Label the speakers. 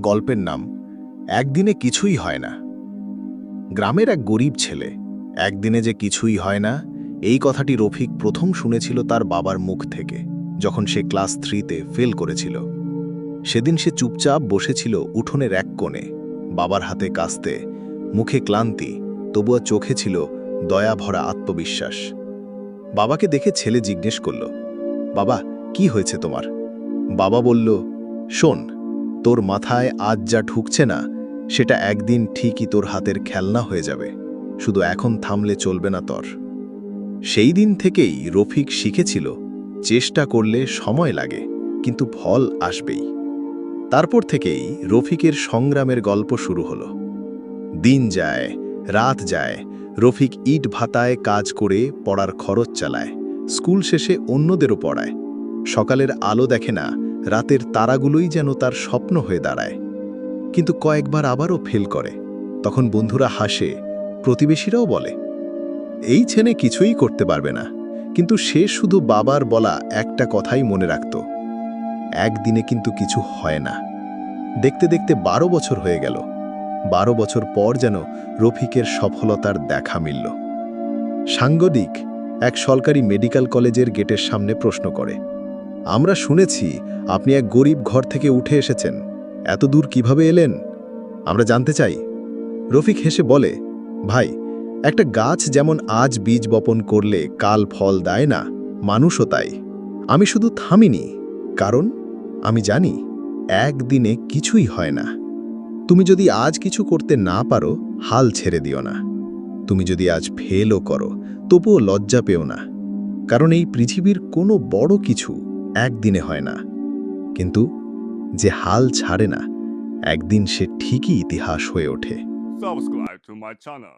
Speaker 1: গল্পের নাম একদিনে কিছুই হয় না। গ্রামের এক গরিব ছেলে একদিনে যে কিছুই হয় না, এই কথাটি রফিক প্রথম শুনেছিল তার বাবার মুখ থেকে, যখন সে ক্লাস 3-তে ফেল করেছিল। সেদিন সে চুপচাপ বসেছিল উঠোনের এক কোণে, বাবার হাতে কাস্তে, মুখে ক্লান্তি, তবুও চোখে ছিল দয়া ভরা আত্মবিশ্বাস। বাবাকে দেখে ছেলে জিজ্ঞেস করল, বাবা, কি হয়েছে তোমার? বাবা বলল, শোন, তোর মাথায় আজ যা ঢুকছে না, সেটা একদিন ঠিকই তোর হাতের খেলনা হয়ে যাবে, শুধু এখন থামলে চলবে না তোর। সেই দিন থেকেই রফিক শিখেছিল, চেষ্টা করলে সময় লাগে, কিন্তু ফল আসবেই। তারপর থেকেই রফিকের সংগ্রামের গল্প শুরু হলো। দিন যায়, রাত যায়, রফিক ইট ভাতায় কাজ করে পড়ার খরচ চালায়, স্কুল শেষে অন্যদেরও পড়ায়। সকালের আলো দেখে না, রাতের তারাগুলোই যেন তার স্বপ্ন হয়ে দাঁড়ায়। কিন্তু কয়েকবার আবারও ফেল করে, তখন বন্ধুরা হাসে, প্রতিবেশীরাও বলে, এই ছেলে কিছুই করতে পারবে না। কিন্তু সে শুধু বাবার বলা একটা কথাই মনে রাখত, একদিনে কিন্তু কিছু হয় না। দেখতে দেখতে 12 বছর হয়ে গেল। 12 বছর পর যেন রফিকের সফলতার দেখা মিলল। সাংবাদিক এক সরকারি মেডিকেল কলেজের গেটের সামনে প্রশ্ন করে, আমরা শুনেছি আপনি এক গরিব ঘর থেকে উঠে এসেছেন, এত দূর কিভাবে এলেন? আমরা জানতে চাই। রফিক হেসে বলে, ভাই, একটা গাছ যেমন আজ বীজ বপন করলে কাল ফল দেয় না, মানুষও তাই। আমি শুধু থামিনি, কারণ আমি জানি একদিনে কিছুই হয় না। তুমি যদি আজ কিছু করতে না পারো, হাল ছেড়ে দিও না। তুমি যদি আজ ফেলও করো, তবুও লজ্জা পেও না, কারণ এই পৃথিবীর কোনো বড় কিছু একদিনে হয় না। কিন্তু যে হাল ছাড়ে না, একদিন সে ঠিকই ইতিহাস হয়ে ওঠে।
Speaker 2: Subscribe to my channel.